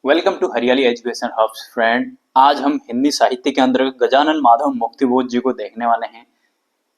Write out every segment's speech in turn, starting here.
Welcome to हरियाली education hubs friend. आज हम हिंदी साहित्य के अंतर्गत गजानन माधव मुक्तिबोध जी को देखने वाले हैं।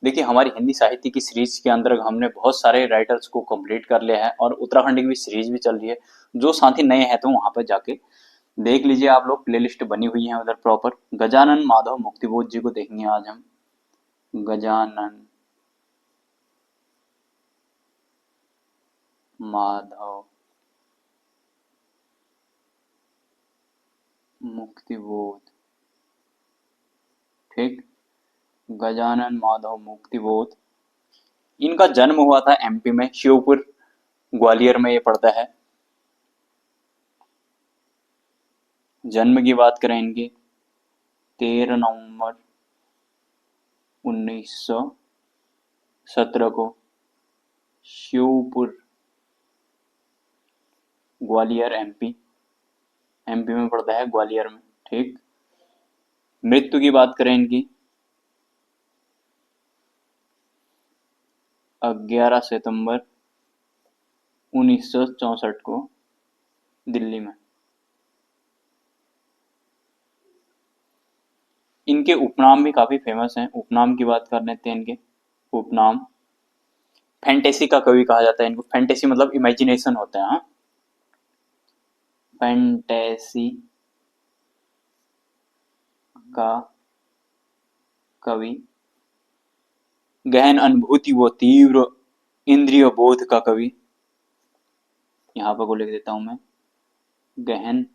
देखिए, हमारी हिंदी साहित्य की सीरीज के अंतर्गत हमने बहुत सारे राइटर्स को कंप्लीट कर लिया है और उत्तराखंड की भी सीरीज भी चल रही है। जो साथी नए हैं तो वहां पर जाके देख लीजिए, आप लोग प्लेलिस्ट बनी हुई है उधर प्रॉपर। गजानन माधव मुक्तिबोध जी को देखेंगे आज हम। गजानन माधव मुक्तिबोध, ठीक। गजानन माधव मुक्तिबोध, इनका जन्म हुआ था एमपी में, श्योपुर ग्वालियर में ये पड़ता है। जन्म की बात करें इनकी, 13 नवंबर 1917 को श्योपुर ग्वालियर एमपी, एमपी में पड़ता है, ग्वालियर में, ठीक। मृत्यु की बात करें इनकी, 11 सितंबर 1964 को दिल्ली में। इनके उपनाम भी काफी फेमस हैं। उपनाम की बात कर लेते हैं इनके उपनाम। फैंटेसी का कवि कहा जाता है इनको। फैंटेसी मतलब इमेजिनेशन होता है, हाँ। फैंटेसी का कवि, गहन अनुभूति व तीव्र इंद्रिय बोध का कवि। यहां पर को लिख देता हूं मैं, गहन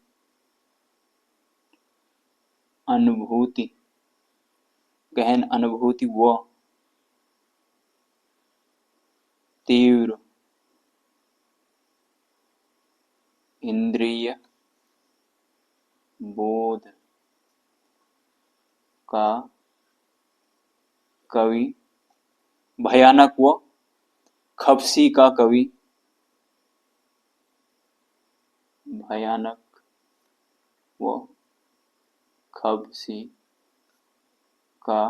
अनुभूति, गहन अनुभूति व तीव्र इंद्रिय बोध का कवि। भयानक व खपसी का कवि, भयानक व खपसी का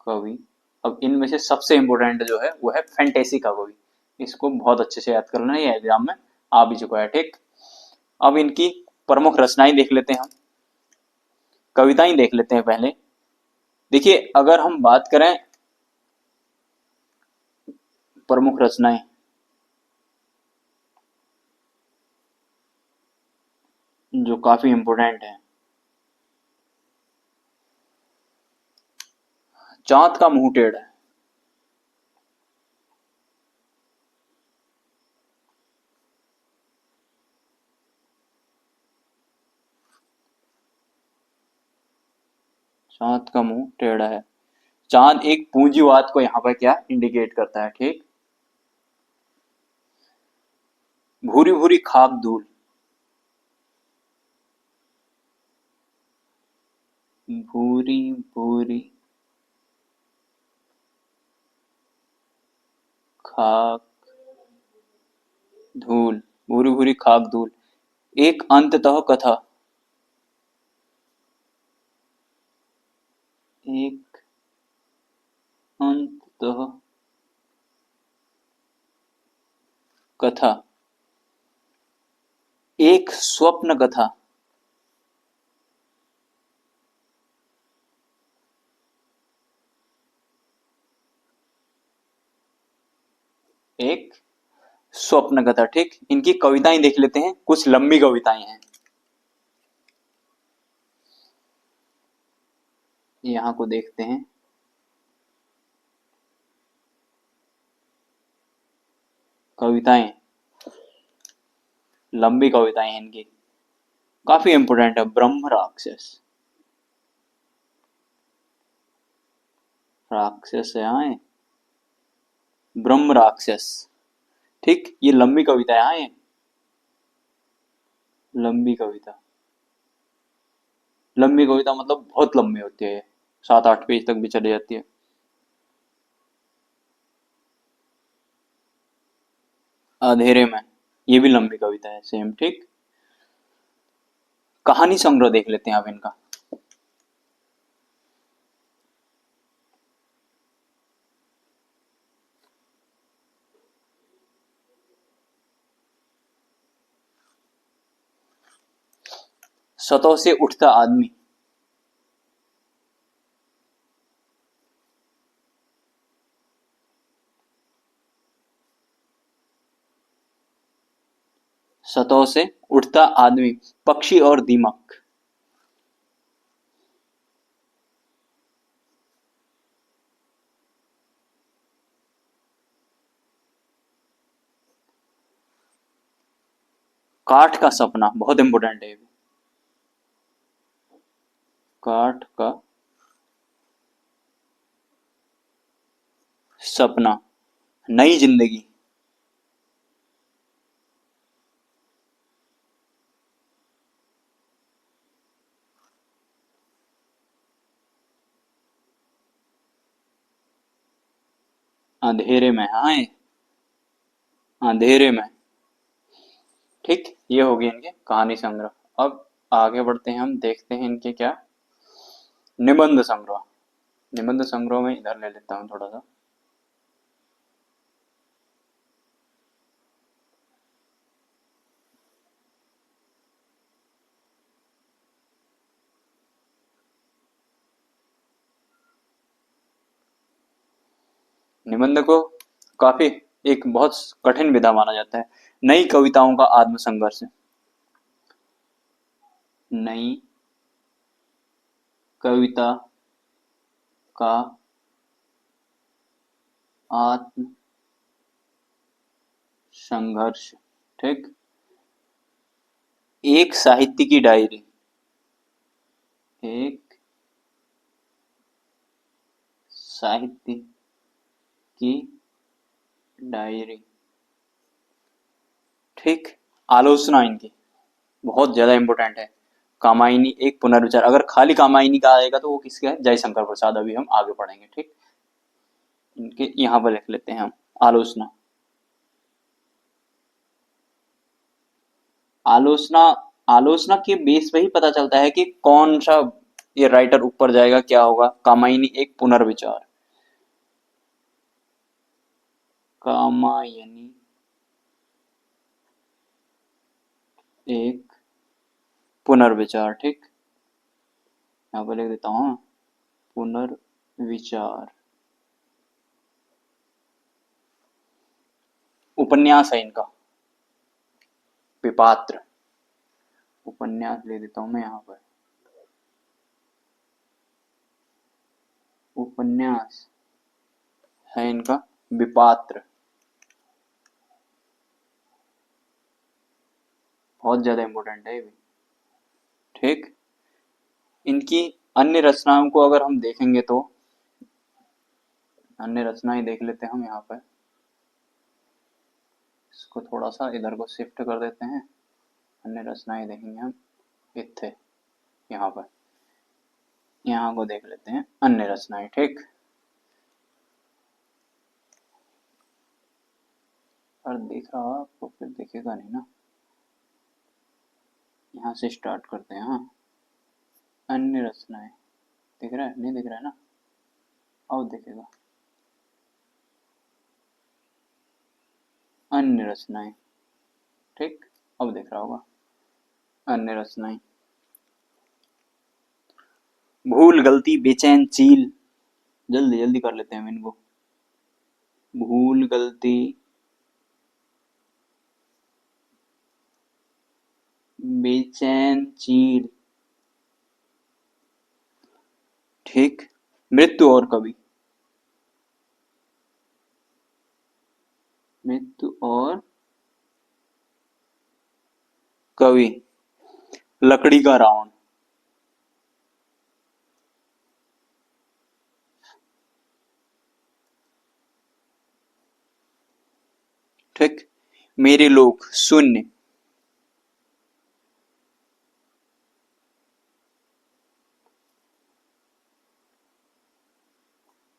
कवि। अब इनमें से सबसे इंपॉर्टेंट जो है वो है फैंटेसी का कवि। इसको बहुत अच्छे से याद करना है, ये एग्जाम में आ भी चुका है, ठीक। अब इनकी प्रमुख रचनाएं देख लेते हैं हम, कविताएं देख लेते हैं पहले। देखिए, अगर हम बात करें प्रमुख रचनाएं, जो काफी इंपॉर्टेंट है, चांद का मुंह टेढ़ है, चांद का मुंह टेढ़ा है। चांद एक पूंजीवाद को यहाँ पर क्या इंडिकेट करता है, ठीक। भूरी भूरी खाक धूल, भूरी भूरी खाक धूल, भूरी भूरी खाक धूल, एक अंततः कथा, एक अंततः कथा, एक स्वप्न कथा, एक स्वप्न कथा, ठीक। इनकी कविताएं देख लेते हैं, कुछ लंबी कविताएं हैं। यहां को देखते हैं, कविताएं, लंबी कविताएं हैं इनकी, काफी इंपोर्टेंट है। ब्रह्म राक्षस, राक्षस है, हाँ, ब्रह्म राक्षस, ठीक। ये लंबी कविता है, हाँ, ये लंबी कविता। लंबी कविता मतलब बहुत लंबी होती है, 7-8 पेज तक भी चली जाती है। अंधेरे में, ये भी लंबी कविता है सेम, ठीक। कहानी संग्रह देख लेते हैं अब इनका। सतह से उठता आदमी। सतह से उठता आदमी, पक्षी और दीमक। काठ का सपना, बहुत इंपॉर्टेंट है ये भी। काठ का सपना, नई जिंदगी। अंधेरे में, हाँ अंधेरे में। ठीक, ये होगी इनके कहानी संग्रह। अब आगे बढ़ते हैं, हम देखते हैं इनके क्या निबंध संग्रह। निबंध संग्रह में इधर ले लेता हूँ थोड़ा सा। निबंध को काफी एक बहुत कठिन विधा माना जाता है। नई कविताओं का आत्मसंघर्ष। नई कविता का आत्म संघर्ष। ठीक, एक साहित्य की डायरी। एक साहित्य की डायरी। ठीक, आलोचना इनकी बहुत ज्यादा इंपॉर्टेंट है। कामायनी एक पुनर्विचार। अगर खाली कामायनी का आएगा तो वो किसका है? जयशंकर प्रसाद। अभी हम आगे पढ़ेंगे। ठीक, इनके यहां पर लिख लेते हैं हम। आलोचना। आलोचना, आलोचना के बेस पे ही पता चलता है कि कौन सा ये राइटर ऊपर जाएगा, क्या होगा। कामायनी एक पुनर्विचार। कामायनी एक पुनर्विचार। ठीक, यहाँ पर लिख देता हूँ पुनर्विचार। उपन्यास है इनका विपात्र। उपन्यास ले देता हूं मैं यहाँ पर। उपन्यास है इनका विपात्र। बहुत ज्यादा इंपॉर्टेंट है ये भी। ठीक, इनकी अन्य रचनाओं को अगर हम देखेंगे तो अन्य रचनाएं देख लेते हैं हम यहाँ पर। इसको थोड़ा सा इधर को शिफ्ट कर देते हैं। अन्य रचनाएं देखेंगे हम। इत्थे यहाँ पर, यहाँ को देख लेते हैं अन्य रचनाएं। ठीक, और दिख रहा आपको? फिर दिखेगा नहीं ना। यहाँ से स्टार्ट करते हैं। हाँ, अन्य रचनाएं दिख रहा है? नहीं दिख रहा है ना? अब दिखेगा। अन्य रचनाएं। ठीक, अब दिख रहा होगा। अन्य रचनाएं। भूल गलती बेचैन चील। जल्दी जल्दी कर लेते हैं हम इनको। भूल गलती बेचैन चील। ठीक, मृत्यु और कवि। मृत्यु और कवि। लकड़ी का रावण। ठीक, मेरे लोग शून्य।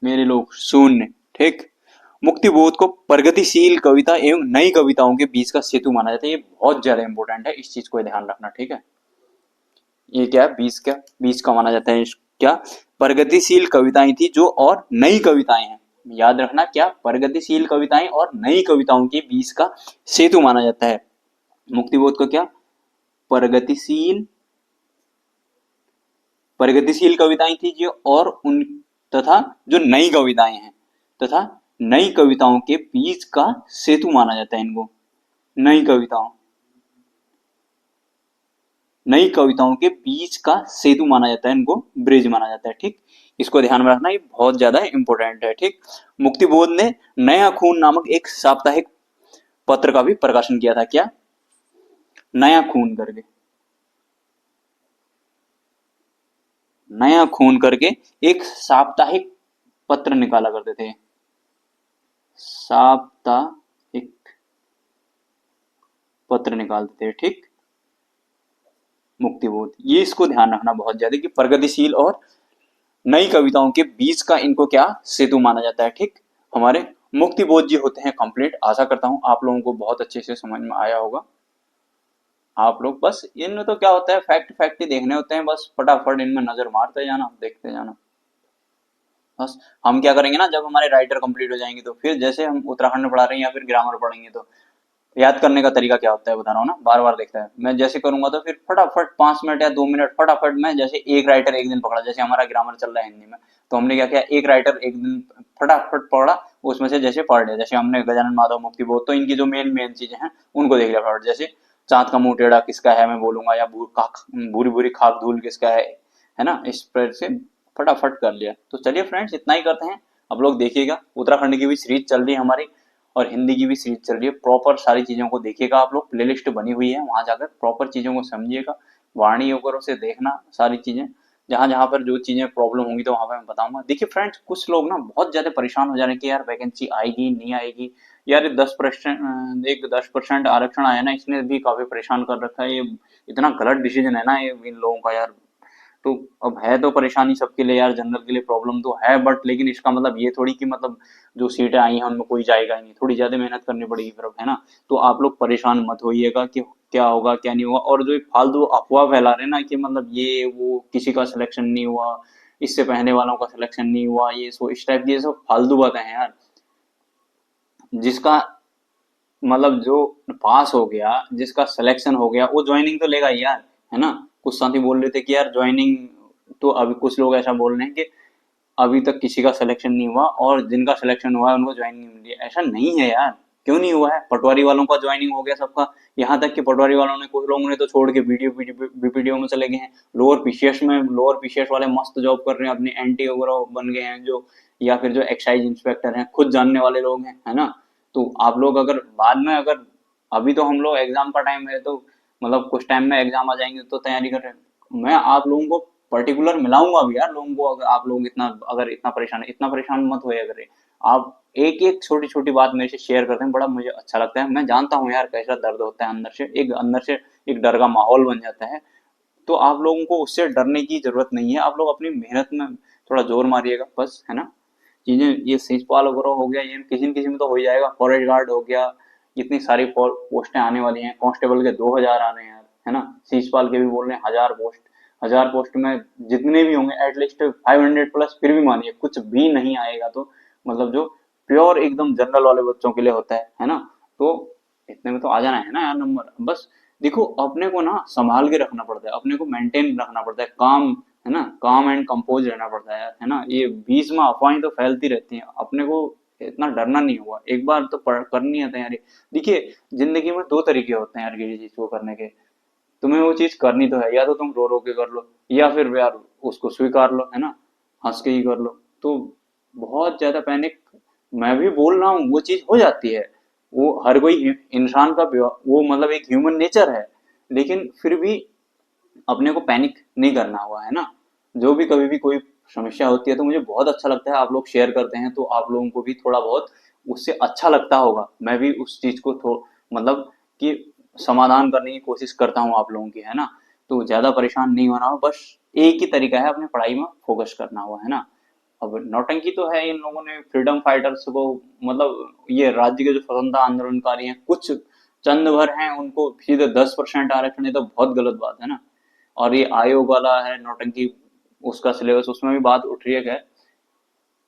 मेरे लोग शून्य। ठीक, मुक्तिबोध को प्रगतिशील कविता एवं नई कविताओं के बीच का सेतु माना जाता है। ये बहुत ज्यादा इंपॉर्टेंट है, इस चीज को ध्यान रखना। ठीक है, ये क्या बीच का, बीच का माना जाता है। क्या प्रगतिशील कविताएं थी जो, और नई कविताएं हैं। याद रखना, क्या प्रगतिशील कविताएं और नई कविताओं के बीच का सेतु माना जाता है। मुक्तिबोध को क्या प्रगतिशील प्रगतिशील कविताएं थी जो, और उन तथा जो नई कविताएं हैं, तथा नई कविताओं के बीच का सेतु माना जाता है इनको। नई कविताओं के बीच का सेतु माना जाता है इनको, ब्रिज माना जाता है। ठीक, इसको ध्यान में रखना, ये बहुत ज्यादा इंपॉर्टेंट है। ठीक, मुक्तिबोध ने नया खून नामक एक साप्ताहिक पत्र का भी प्रकाशन किया था। क्या? नया खून करके, नया खून करके एक साप्ताहिक पत्र निकाला करते थे, साप्ताहिक पत्र निकालते थे। ठीक, मुक्तिबोध, ये इसको ध्यान रखना बहुत ज्यादा कि प्रगतिशील और नई कविताओं के बीच का इनको क्या सेतु माना जाता है। ठीक, हमारे मुक्तिबोध जी होते हैं कंप्लीट। आशा करता हूं आप लोगों को बहुत अच्छे से समझ में आया होगा। आप लोग बस इनमें तो क्या होता है, फैक्ट फैक्ट ही देखने होते हैं, बस फटाफट इनमें नजर मारते जाना, देखते जाना। बस हम क्या करेंगे ना, जब हमारे राइटर कंप्लीट हो जाएंगे तो फिर जैसे हम उत्तराखंड में पढ़ा रहे हैं या फिर ग्रामर पढ़ेंगे तो याद करने का तरीका क्या होता है बता रहा हूँ ना, बार बार देखता है। मैं जैसे करूंगा तो फिर फटाफट 5 मिनट या 2 मिनट फटाफट मैं जैसे एक राइटर एक दिन पकड़ा, जैसे हमारा ग्रामर चल रहा है हिंदी में, तो हमने क्या किया, एक राइटर एक दिन फटाफट पकड़ा, उसमें से जैसे पढ़ लिया। जैसे हमने गजानन माधव मुक्तिबोध, तो इनकी जो मेन मेन चीजें हैं उनको देख लिया फटाफट। जैसे चांद का मुंह टेढ़ा किसका है मैं बोलूंगा, या भूरी भूरी खाक धूल किसका है ना, इस पर से फटाफट कर लिया। तो चलिए फ्रेंड्स, इतना ही करते हैं। अब लोग देखिएगा, उत्तराखंड की भी सीरीज चल रही है हमारी और हिंदी की भी सीरीज चल रही है। प्रॉपर सारी चीजों को देखिएगा आप लोग, प्लेलिस्ट बनी हुई है, वहां जाकर प्रॉपर चीजों को समझिएगा, वाणी वगैरह से देखना सारी चीजें। जहां जहां पर जो चीजें प्रॉब्लम होंगी तो वहां पर मैं बताऊंगा। देखिए फ्रेंड्स, कुछ लोग ना बहुत ज्यादा परेशान हो जा रहे हैं कि यार वैकेंसी आएगी नहीं आएगी, यार ये 10%, एक 10% आरक्षण आया ना, इसने भी काफी परेशान कर रखा है। ये इतना गलत डिसीजन है ना ये इन लोगों का यार। तो अब है तो परेशानी सबके लिए यार, जनरल के लिए प्रॉब्लम तो है, बट लेकिन इसका मतलब ये थोड़ी कि मतलब जो सीटें आई हैं उनमें कोई जाएगा ही नहीं, थोड़ी ज्यादा मेहनत करनी पड़ेगी फिर, अब है ना। तो आप लोग परेशान मत होइएगा कि क्या होगा क्या नहीं होगा, और जो ये फालतू अफवाह फैला रहे हैं ना कि मतलब ये वो किसी का सिलेक्शन नहीं हुआ, इससे पहले वालों का सिलेक्शन नहीं हुआ, ये सो इस टाइप की ये सब फालतू बातें हैं यार। जिसका मतलब जो पास हो गया, जिसका सिलेक्शन हो गया, वो ज्वाइनिंग तो लेगा ही यार, है ना। कुछ साथी बोल रहे थे कि यार ज्वाइनिंग, तो अभी कुछ लोग ऐसा बोल रहे हैं कि अभी तक किसी का सिलेक्शन नहीं हुआ और जिनका सिलेक्शन हुआ है उनको ज्वाइनिंग नहीं मिली है। ऐसा नहीं है यार, क्यों नहीं हुआ है? पटवारी वालों का ज्वाइनिंग हो गया सबका, यहाँ तक कि पटवारी वालों ने, कुछ लोगों ने तो छोड़ के वीडियो बीपीडीओ में चले गए हैं। लोअर पीसीएस वाले मस्त जॉब कर रहे हैं, अपनी एंटी वगैरह बन गए हैं जो, या फिर जो एक्साइज इंस्पेक्टर हैं, खुद जानने वाले लोग हैं, है ना। तो आप लोग अगर बाद में, अगर अभी तो हम लोग एग्जाम का टाइम है तो मतलब कुछ टाइम में एग्जाम आ जाएंगे तो तैयारी कर रहे हैं। मैं आप लोगों को पर्टिकुलर मिलाऊंगा भी यार लोगों को, अगर आप लोग इतना, अगर इतना परेशान है, इतना परेशान मत होया करें। आप एक एक छोटी छोटी बात मेरे से शेयर करते हैं, बड़ा मुझे अच्छा लगता है। मैं जानता हूँ यार कैसा दर्द होता है अंदर से एक डर का माहौल बन जाता है। तो आप लोगों को उससे डरने की जरूरत नहीं है, आप लोग अपनी मेहनत में थोड़ा जोर मारिएगा बस, है ना। चीजें ये शिशुपाल वगैरह हो गया, ये किसी न किसी में तो हो ही जाएगा, फॉरेस्ट गार्ड हो गया, इतनी सारी पोस्टें आने वाली हैं, कांस्टेबल के 2000 आ रहे हैं यार, है ना। शिशुपाल के भी बोल रहे हैं 1000 पोस्ट, 1000 पोस्ट में जितने भी होंगे एटलीस्ट 500 प्लस, फिर भी मानिए कुछ भी नहीं आएगा तो मतलब जो प्योर एकदम जनरल वाले बच्चों के लिए होता है ना। तो इतने में तो आ जाना है ना यार नंबर। बस देखो, अपने को ना संभाल के रखना पड़ता है, अपने को मेंटेन रखना पड़ता है, काम, है ना, काम एंड कंपोज रहना पड़ता है यार, है ना। ये बीच में अफवाहें तो फैलती रहती हैं, अपने को इतना डरना नहीं हुआ, एक बार तो करनी है तैयारी। देखिए, जिंदगी में दो तरीके होते हैं यार किसी चीज को करने के। तुम्हें वो चीज करनी तो है, या तो तुम रो रो के कर लो, या फिर यार उसको स्वीकार लो, है ना, हंस के ही कर लो। तो बहुत ज्यादा पैनिक, मैं भी बोल रहा हूँ, वो चीज हो जाती है, वो हर कोई इंसान का वो मतलब एक ह्यूमन नेचर है। लेकिन फिर भी अपने को पैनिक नहीं करना हुआ, है ना। जो भी कभी भी कोई समस्या होती है तो मुझे बहुत अच्छा लगता है, आप लोग शेयर करते हैं तो आप लोगों को भी थोड़ा बहुत उससे अच्छा लगता होगा। मैं भी उस चीज को मतलब कि समाधान करने की कोशिश करता हूँ आप लोगों की, है ना। तो ज्यादा परेशान नहीं होना हो, बस एक ही तरीका है, अपनी पढ़ाई में फोकस करना हुआ, है ना। अब नौटंकी तो है इन लोगों ने, फ्रीडम फाइटर्स को, मतलब ये राज्य के जो स्वतंत्रता आंदोलनकारी हैं, कुछ चंद भर हैं, उनको सीधे 10% आरक्षण, ये तो बहुत गलत बात है ना। और ये आयोग वाला है नौटंकी, उसका सिलेबस, उसमें भी बात उठ रही है खैर।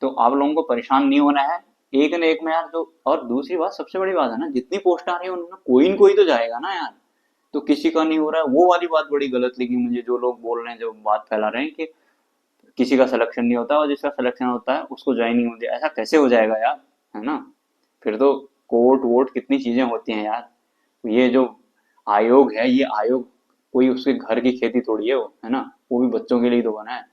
तो आप लोगों को परेशान नहीं होना है, एक न एक में यार। जो और दूसरी बात, सबसे बड़ी बात है ना, जितनी पोस्ट आ रही है उनमें कोई न कोई तो जाएगा ना यार। तो किसी का नहीं हो रहा है, वो वाली बात बड़ी गलत लगी मुझे, जो लोग बोल रहे हैं, जो बात फैला रहे हैं कि किसी का सिलेक्शन नहीं होता और जिसका सिलेक्शन होता है उसको ज्वाइनिंग होती है। ऐसा कैसे हो जाएगा यार, है ना? फिर तो कोर्ट वोट कितनी चीजें होती हैं यार। ये जो आयोग है, ये आयोग कोई उसके घर की खेती थोड़ी है वो, है ना? वो भी बच्चों के लिए ही तो बना है।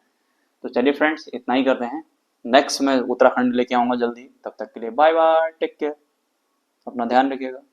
तो चलिए फ्रेंड्स, इतना ही करते हैं। नेक्स्ट मैं उत्तराखंड लेके आऊंगा जल्दी। तब तक के लिए बाय बाय, टेक केयर, अपना ध्यान रखिएगा।